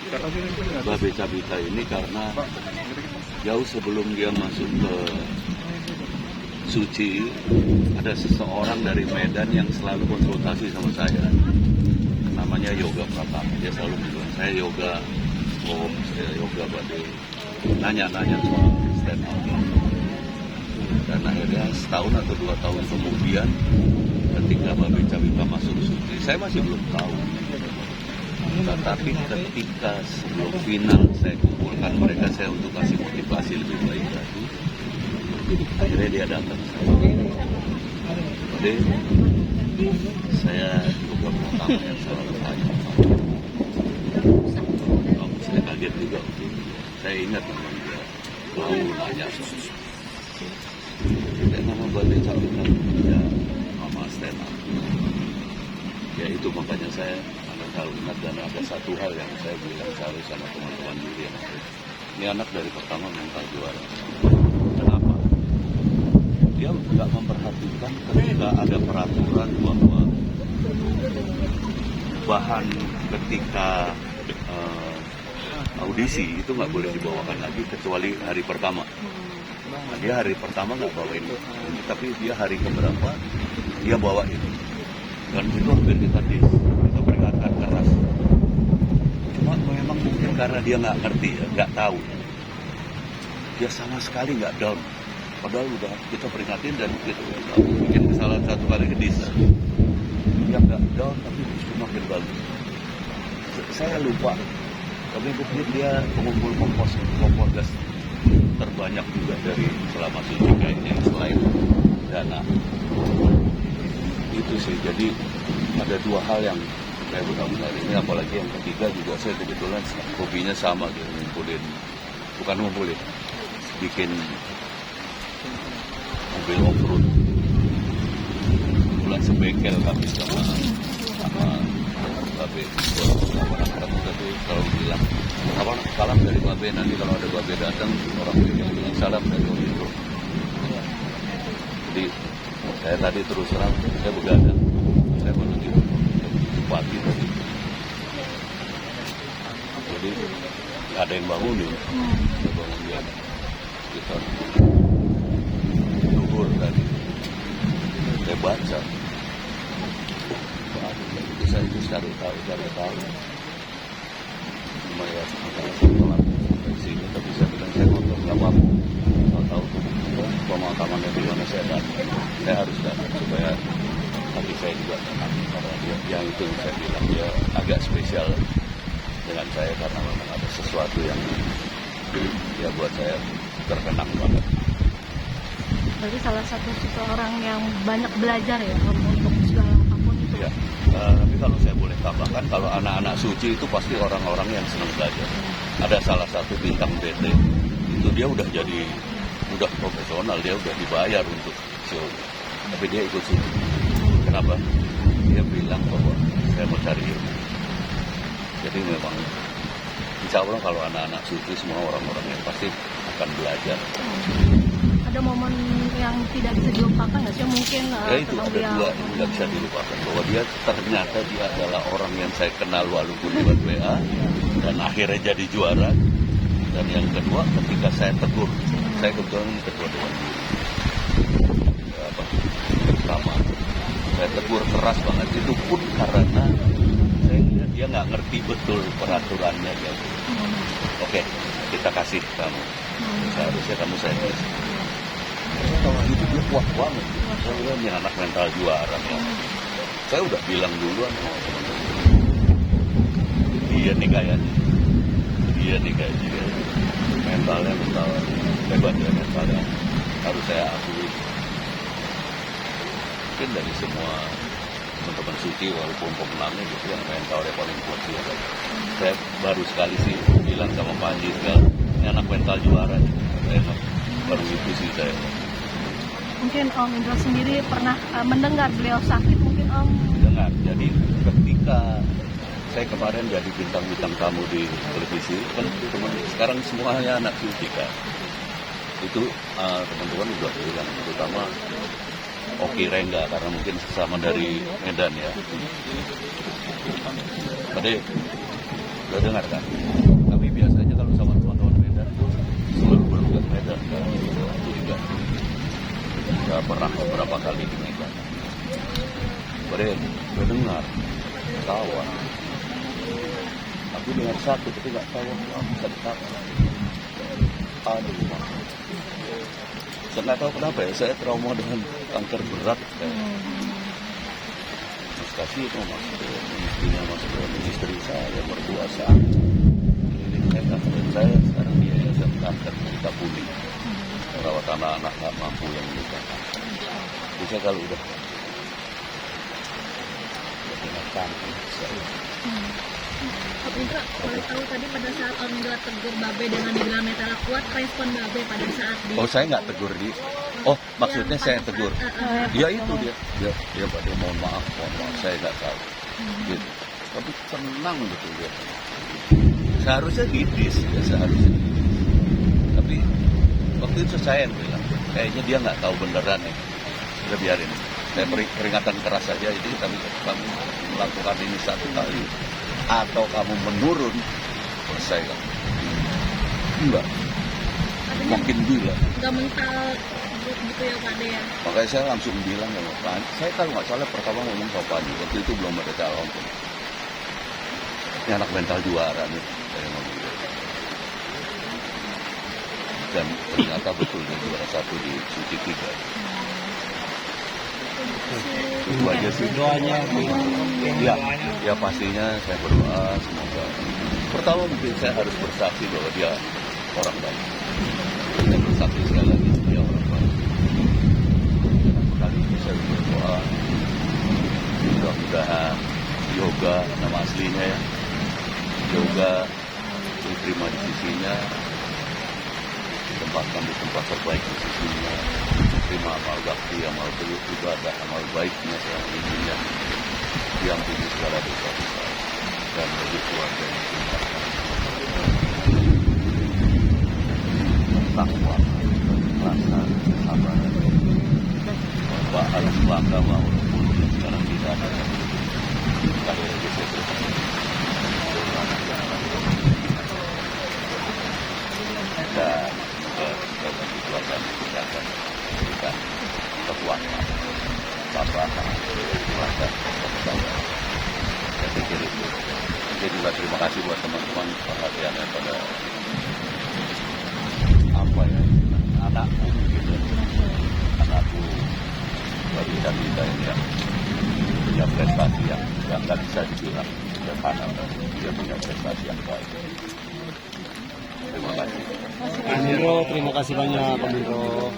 Babe Cabita ini karena jauh sebelum dia masuk ke Suci, ada seseorang dari Medan yang selalu konsultasi sama saya. Namanya Yoga Pratama. Dia selalu bilang, saya yoga, saya yoga Babe. Nanya-nanya soal stand up. Dan akhirnya setahun atau 2 tahun kemudian, ketika Babe Cabita masuk Suci, saya masih belum tahu. Tetapi ketika sebelum final saya kumpulkan mereka, saya untuk kasih motivasi lebih baik lagi. Akhirnya dia datang. Jadi saya juga pertama yang selalu tanya. Saya kaget juga. Saya ingat memang dia mau nanya. Dan nama Babe Cabita ya Mama stand up. Ya itu makanya saya selalu ingat, dan ada satu hal yang saya bilang selalu sama teman-teman diri yang ini anak dari pertama mental juara. Kenapa? Dia nggak memperhatikan ketika ada peraturan bahwa bahan ketika audisi itu nggak boleh dibawakan lagi kecuali hari pertama. Nah, dia hari pertama nggak bawain ini, tapi dia hari keberapa dia bawa itu. Dan itu hampir kita peringatkan keras. Cuma memang mungkin karena dia nggak ngerti, ya, nggak tahu. Dia sama sekali nggak down. Padahal udah kita peringatin dan kita bikin kesalahan satu kali kedis. Dia nggak down tapi justru makin bagus. Saya lupa. Tapi mungkin dia pengumpul kompor gas terbanyak juga dari selama Suci kayaknya selain Dana. Itu sih, jadi ada 2 hal yang saya benar-benar ini, apalagi yang ketiga juga saya kebetulan hobinya sama gitu, ngumpulin, bikin mobil off-road. Kebetulan sebengkel kami sama Babe. Orang tadi selalu bilang, salam dari Babe, nanti kalau ada Babe datang, orang bilang salam dari Om itu. Jadi saya tadi terus terang, saya begadang. Saya menuju pagi tadi. Jadi nggak ada yang bangunin. Saya bangun dia kita duhur tadi. Saya baca. Saya itu cari tahu. Cuma ya setelah sampai sini, tapi saya bilang saya nonton nggak apa-apa. Tahu pemakamannya di mana saya datang. Saya harus datang supaya hati saya juga tenang, karena dia yang itu saya bilang dia agak spesial dengan saya karena memang ada sesuatu yang ya buat saya terkenang banget. Berarti salah satu seseorang yang banyak belajar ya untuk segala apapun itu. Ya. Tapi kalau saya boleh tambahkan, kalau anak-anak Suci itu pasti orang-orang yang senang belajar. Ada salah satu bintang BT itu dia udah profesional, dia udah dibayar untuk show, tapi dia ikut Suci. Kenapa? Dia bilang bahwa saya mau cari ilmu. Jadi memang insya Allah kalau anak-anak Suci semua orang-orang yang pasti akan belajar. Ada momen yang tidak bisa dilupakan nggak sih? Mungkin ya itu ada 2 yang tidak bisa dilupakan, bahwa dia ternyata dia adalah orang yang saya kenal walaupun lewat WA dan akhirnya jadi juara. Dan yang kedua, ketika saya tegur, saya kebetulan ketua dewan pertama, saya tegur keras banget, itu pun karena saya lihat dia nggak ngerti betul peraturannya. Oke, kita kasih kamu, seharusnya kamu serius. Kalau itu dia kuat banget. Saya bilang ini anak mental juara. Saya udah bilang duluan sama teman-teman, dia nih kayaknya mentalnya hebat ya, mentalnya harus saya akui. Mungkin dari semua teman-teman Suci walaupun pemenangnya gitu yang mentalnya paling kuat dia. Saya baru sekali sih bilang sama Panji sekarang, ini anak mental juara. Saya baru itu sih saya. Mungkin Om Indra sendiri pernah mendengar beliau sakit, mungkin Om? Dengar. Jadi ketika saya kemarin jadi bintang-bintang tamu di televisi, kan teman sekarang semuanya anak Suci kan. Itu teman-teman udah bilang, terutama Oki Rengga, karena mungkin sesama dari Medan ya. Tadi Udah dengar kan? Kami biasanya kalau sama teman-teman Medan tuh selalu berangkat Medan kan? Itu juga udah pernah beberapa kali di Medan. Beren, udah dengar, kawan. Aku dengar satu, tapi nggak tahu apa bisa dikata. Aduh, Mas. Saya nggak tahu kenapa ya, saya trauma dengan kanker berat. Mas kasih itu mas, istrinya masuk ke istri saya, mertua saya. Ini saya sekarang di yayasan kanker kita pulih. Merawat anak-anak nggak mampu yang menikah. Bisa kalau udah kena kanker saya. Pak Indra, boleh tahu tadi pada saat Om Indra tegur Babe dengan dibilang netela kuat, respon Babe pada saat di... Oh saya nggak tegur di. Oh maksudnya saya tegur. Ya itu dia pada mohon maaf saya nggak tahu. Gitu. Tapi tenang betul dia. Seharusnya gidis ya seharusnya. Tapi waktu itu saya yang bilang, kayaknya dia nggak tahu beneran ya. Udah biarin. Saya peringatan keras saja itu kami melakukan ini satu kali. Atau kamu menurun, selesai kan? Enggak. Makin gila. Nggak mental gitu ya Pak De ya? Makanya saya langsung bilang sama Pak, saya kalau nggak salah pertama ngomong sama Pak, waktu itu belum ada calon. Ini anak mental juara nih, saya ngomong gitu. Dan ternyata betul dia juara satu di Suci 3. Itu aja sih Doanya ya pastinya saya berdoa semoga pertama mungkin saya harus bersaksi bahwa dia orang baik. Saya bersaksi sekali lagi dia orang baik. Kali ini saya berdoa mudah-mudahan Yoga nama aslinya ya, Yoga diterima di sisinya, ditempatkan di tempat terbaik di sisinya, terima amal bakti, amal ibadah, amal baiknya selama hidupnya, diampuni segala dosa-dosa dan bagi keluarga yang ditinggalkan. Takwa, rasa, sabar, bahwa alam bangga walaupun yang sekarang tidak ada. Sekali lagi saya terima kasih. Dan bagi keluarga yang ditinggalkan berikan kekuatan, sabaran, kepada saya. Saya pikir itu. Jadi juga terima kasih buat teman-teman perhatiannya pada apa ya anakku gitu, anakku bagi kita ini yang punya prestasi yang nggak bisa dibilang sederhana, dia punya prestasi yang baik. Terima kasih. Pak Indro, terima kasih banyak Pak Indro.